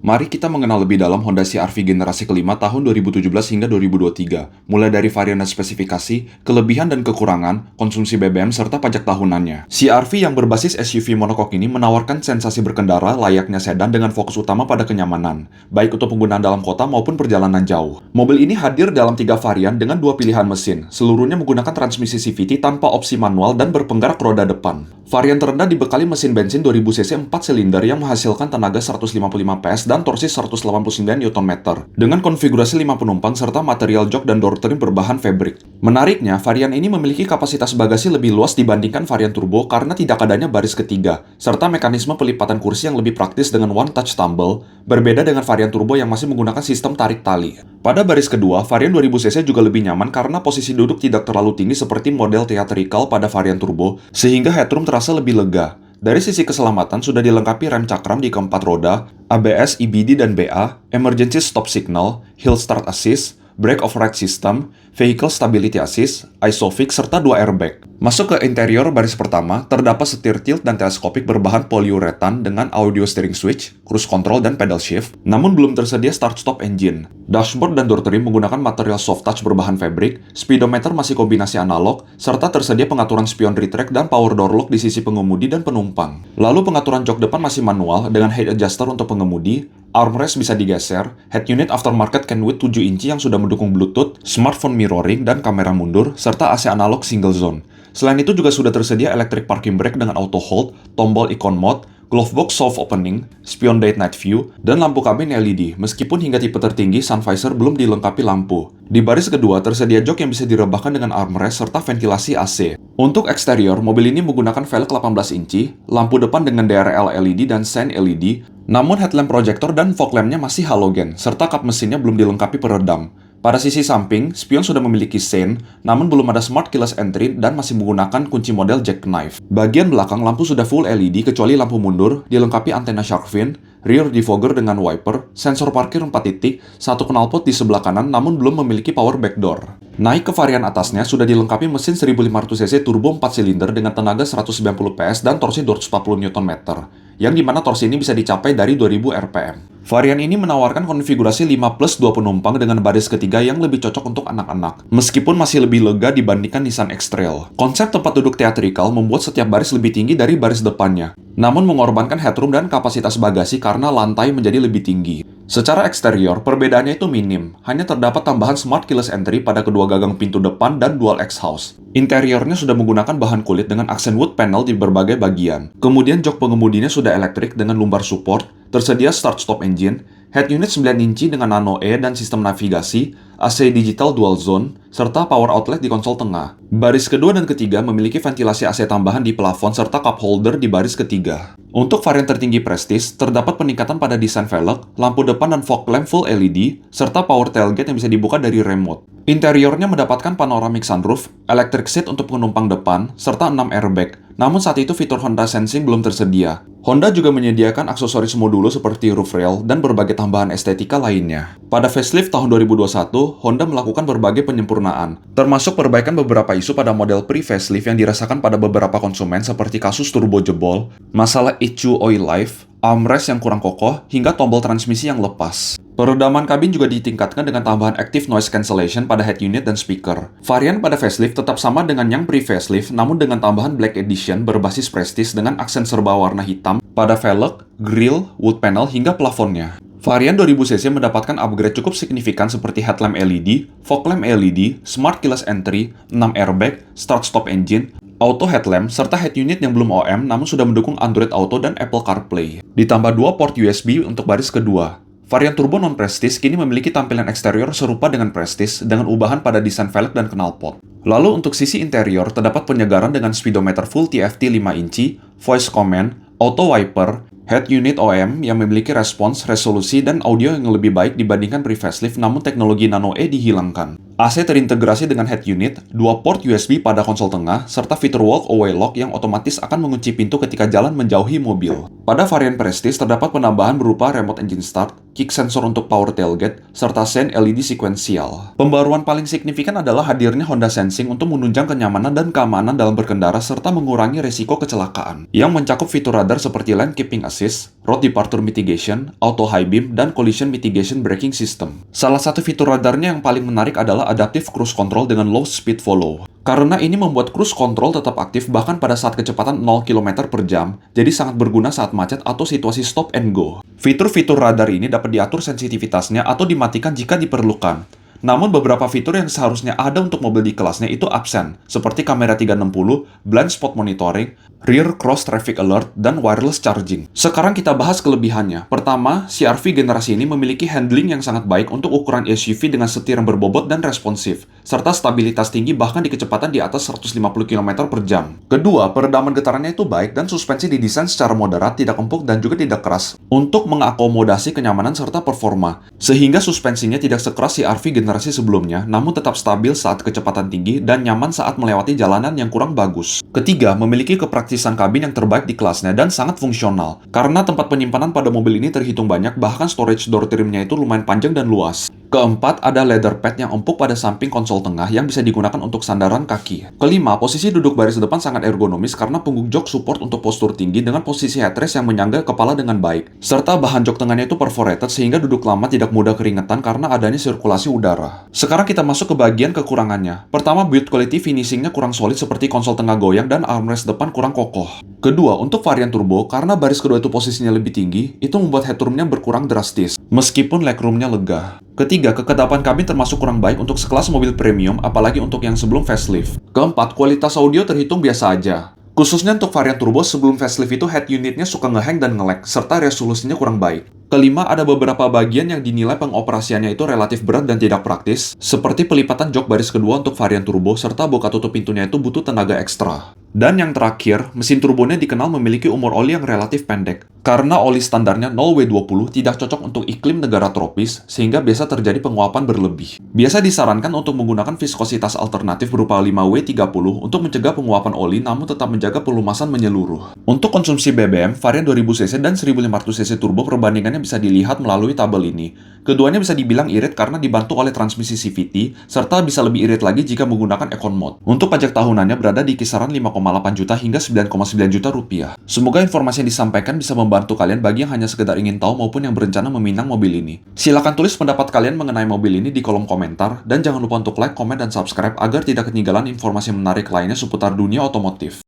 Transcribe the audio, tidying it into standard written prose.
Mari kita mengenal lebih dalam Honda CR-V generasi kelima tahun 2017 hingga 2023, mulai dari varian dan spesifikasi, kelebihan dan kekurangan, konsumsi BBM, serta pajak tahunannya. CR-V yang berbasis SUV monokok ini menawarkan sensasi berkendara layaknya sedan dengan fokus utama pada kenyamanan, baik untuk penggunaan dalam kota maupun perjalanan jauh. Mobil ini hadir dalam 3 varian dengan 2 pilihan mesin, seluruhnya menggunakan transmisi CVT tanpa opsi manual dan berpenggerak roda depan. Varian terendah dibekali mesin bensin 2000 cc 4 silinder yang menghasilkan tenaga 155 PS dan torsi 189 Nm dengan konfigurasi 5 penumpang serta material jok dan door trim berbahan fabric. Menariknya, varian ini memiliki kapasitas bagasi lebih luas dibandingkan varian turbo karena tidak adanya baris ketiga, serta mekanisme pelipatan kursi yang lebih praktis dengan one touch tumble, berbeda dengan varian turbo yang masih menggunakan sistem tarik tali. Pada baris kedua, varian 2000cc juga lebih nyaman karena posisi duduk tidak terlalu tinggi seperti model theatrical pada varian turbo, sehingga headroom terasa lebih lega. Dari sisi keselamatan sudah dilengkapi rem cakram di keempat roda, ABS, EBD, dan BA, Emergency Stop Signal, Hill Start Assist, Brake Override System, Vehicle Stability Assist, ISOFIX, serta 2 airbag. Masuk ke interior baris pertama, terdapat setir tilt dan teleskopik berbahan poliuretan dengan audio steering switch, cruise control, dan pedal shift, namun belum tersedia start-stop engine. Dashboard dan door trim menggunakan material soft touch berbahan fabric, speedometer masih kombinasi analog, serta tersedia pengaturan spion retract dan power door lock di sisi pengemudi dan penumpang. Lalu pengaturan jok depan masih manual dengan height adjuster untuk pengemudi, armrest bisa digeser, head unit aftermarket Kenwood 7 inci yang sudah mendukung Bluetooth, smartphone mirroring, dan kamera mundur, serta AC analog single zone. Selain itu juga sudah tersedia electric parking brake dengan auto hold, tombol icon mode, glove box soft opening, spion date night view, dan lampu kabin LED, meskipun hingga tipe tertinggi sun visor belum dilengkapi lampu. Di baris kedua tersedia jok yang bisa direbahkan dengan armrest serta ventilasi AC. Untuk eksterior, mobil ini menggunakan velg 18 inci, lampu depan dengan DRL LED dan Shine LED, namun headlamp projector dan fog lampnya masih halogen, serta kap mesinnya belum dilengkapi peredam. Pada sisi samping, spion sudah memiliki sein, namun belum ada smart keyless entry dan masih menggunakan kunci model jackknife. Bagian belakang lampu sudah full LED kecuali lampu mundur, dilengkapi antena shark fin, rear defogger dengan wiper, sensor parkir 4 titik, satu knalpot di sebelah kanan namun belum memiliki power back door. Naik ke varian atasnya sudah dilengkapi mesin 1500cc turbo 4 silinder dengan tenaga 190 PS dan torsi 240 Nm, yang dimana torsi ini bisa dicapai dari 2000 rpm. Varian ini menawarkan konfigurasi 5+2 penumpang dengan baris ketiga yang lebih cocok untuk anak-anak, meskipun masih lebih lega dibandingkan Nissan X-Trail. Konsep tempat duduk theatrical membuat setiap baris lebih tinggi dari baris depannya, namun mengorbankan headroom dan kapasitas bagasi karena lantai menjadi lebih tinggi. Secara eksterior, perbedaannya itu minim, hanya terdapat tambahan smart keyless entry pada kedua gagang pintu depan dan dual exhaust. Interiornya sudah menggunakan bahan kulit dengan aksen wood panel di berbagai bagian. Kemudian jok pengemudinya sudah elektrik dengan lumbar support, tersedia start-stop engine, head unit 9 inci dengan Nano E dan sistem navigasi, AC digital dual zone, serta power outlet di konsol tengah. Baris kedua dan ketiga memiliki ventilasi AC tambahan di plafon serta cup holder di baris ketiga. Untuk varian tertinggi Prestige, terdapat peningkatan pada desain velg, lampu depan dan fog lamp full LED, serta power tailgate yang bisa dibuka dari remote. Interiornya mendapatkan panoramic sunroof, electric seat untuk penumpang depan, serta 6 airbag. Namun saat itu fitur Honda Sensing belum tersedia. Honda juga menyediakan aksesoris modulo seperti roof rail dan berbagai tambahan estetika lainnya. Pada facelift tahun 2021, Honda melakukan berbagai penyempurnaan, termasuk perbaikan beberapa isu pada model pre-facelift yang dirasakan pada beberapa konsumen seperti kasus turbo jebol, masalah ECU oil life, armrest yang kurang kokoh, hingga tombol transmisi yang lepas. Peredaman kabin juga ditingkatkan dengan tambahan active noise cancellation pada head unit dan speaker. Varian pada facelift tetap sama dengan yang pre-facelift, namun dengan tambahan Black Edition berbasis Prestige dengan aksen serba warna hitam pada velg, grill, wood panel, hingga plafonnya. Varian 2000cc mendapatkan upgrade cukup signifikan seperti headlamp LED, fog lamp LED, smart keyless entry, 6 airbag, start-stop engine, auto headlamp, serta head unit yang belum OM namun sudah mendukung Android Auto dan Apple CarPlay. Ditambah 2 port USB untuk baris kedua. Varian turbo non-Prestige kini memiliki tampilan eksterior serupa dengan Prestige dengan ubahan pada desain velg dan knalpot. Lalu untuk sisi interior terdapat penyegaran dengan speedometer full TFT 5 inci, voice command, auto wiper, head unit OM yang memiliki respons, resolusi, dan audio yang lebih baik dibandingkan pre-facelift namun teknologi Nano E dihilangkan. AC terintegrasi dengan head unit, 2 port USB pada konsol tengah, serta fitur walk-away lock yang otomatis akan mengunci pintu ketika jalan menjauhi mobil. Pada varian Prestige terdapat penambahan berupa remote engine start, kick sensor untuk power tailgate, serta sen LED sequential. Pembaruan paling signifikan adalah hadirnya Honda Sensing untuk menunjang kenyamanan dan keamanan dalam berkendara serta mengurangi resiko kecelakaan, yang mencakup fitur radar seperti lane keeping assist, road departure mitigation, auto high beam, dan collision mitigation braking system. Salah satu fitur radarnya yang paling menarik adalah adaptive cruise control dengan low speed follow. Karena ini membuat cruise control tetap aktif bahkan pada saat kecepatan 0 km per jam, jadi sangat berguna saat macet atau situasi stop and go. Fitur-fitur radar ini dapat diatur sensitivitasnya atau dimatikan jika diperlukan. Namun beberapa fitur yang seharusnya ada untuk mobil di kelasnya itu absen, seperti kamera 360, blind spot monitoring, rear cross traffic alert, dan wireless charging. Sekarang kita bahas kelebihannya. Pertama, CR-V generasi ini memiliki handling yang sangat baik untuk ukuran SUV dengan setir yang berbobot dan responsif, serta stabilitas tinggi bahkan di kecepatan di atas 150 km per jam. Kedua, peredaman getarannya itu baik dan suspensi didesain secara moderat, tidak empuk dan juga tidak keras, untuk mengakomodasi kenyamanan serta performa, sehingga suspensinya tidak sekeras CR-V generasi sebelumnya, namun tetap stabil saat kecepatan tinggi dan nyaman saat melewati jalanan yang kurang bagus. Ketiga, memiliki kepraktisan kabin yang terbaik di kelasnya dan sangat fungsional. Karena tempat penyimpanan pada mobil ini terhitung banyak, bahkan storage door trimnya itu lumayan panjang dan luas. Keempat, ada leather pad yang empuk pada samping konsol tengah yang bisa digunakan untuk sandaran kaki. Kelima, posisi duduk baris depan sangat ergonomis karena punggung jok support untuk postur tinggi dengan posisi headrest yang menyangga kepala dengan baik. Serta bahan jok tengahnya itu perforated sehingga duduk lama tidak mudah keringetan karena adanya sirkulasi udara. Sekarang kita masuk ke bagian kekurangannya. Pertama, build quality finishingnya kurang solid seperti konsol tengah goyang dan armrest depan kurang kokoh. Kedua, untuk varian turbo, karena baris kedua itu posisinya lebih tinggi, itu membuat headroomnya berkurang drastis, meskipun legroomnya lega. Ketiga, kekedapan kabin termasuk kurang baik untuk sekelas mobil premium, apalagi untuk yang sebelum facelift. Keempat, kualitas audio terhitung biasa aja. Khususnya untuk varian turbo sebelum facelift itu head unitnya suka ngehang dan nge-lag, serta resolusinya kurang baik. Kelima, ada beberapa bagian yang dinilai pengoperasiannya itu relatif berat dan tidak praktis, seperti pelipatan jok baris kedua untuk varian turbo, serta buka tutup pintunya itu butuh tenaga ekstra. Dan yang terakhir, mesin turbonya dikenal memiliki umur oli yang relatif pendek, karena oli standarnya 0W20 tidak cocok untuk iklim negara tropis, sehingga biasa terjadi penguapan berlebih. Biasa disarankan untuk menggunakan viskositas alternatif berupa 5W30 untuk mencegah penguapan oli namun tetap menjaga pelumasan menyeluruh. Untuk konsumsi BBM, varian 2000cc dan 1500cc turbo perbandingannya bisa dilihat melalui tabel ini. Keduanya bisa dibilang irit karena dibantu oleh transmisi CVT, serta bisa lebih irit lagi jika menggunakan Econ Mode. Untuk pajak tahunannya berada di kisaran 5,8 juta hingga 9,9 juta rupiah. Semoga informasi yang disampaikan bisa membantu kalian bagi yang hanya sekedar ingin tahu maupun yang berencana meminang mobil ini. Silakan tulis pendapat kalian mengenai mobil ini di kolom komentar, dan jangan lupa untuk like, komen, dan subscribe agar tidak ketinggalan informasi menarik lainnya seputar dunia otomotif.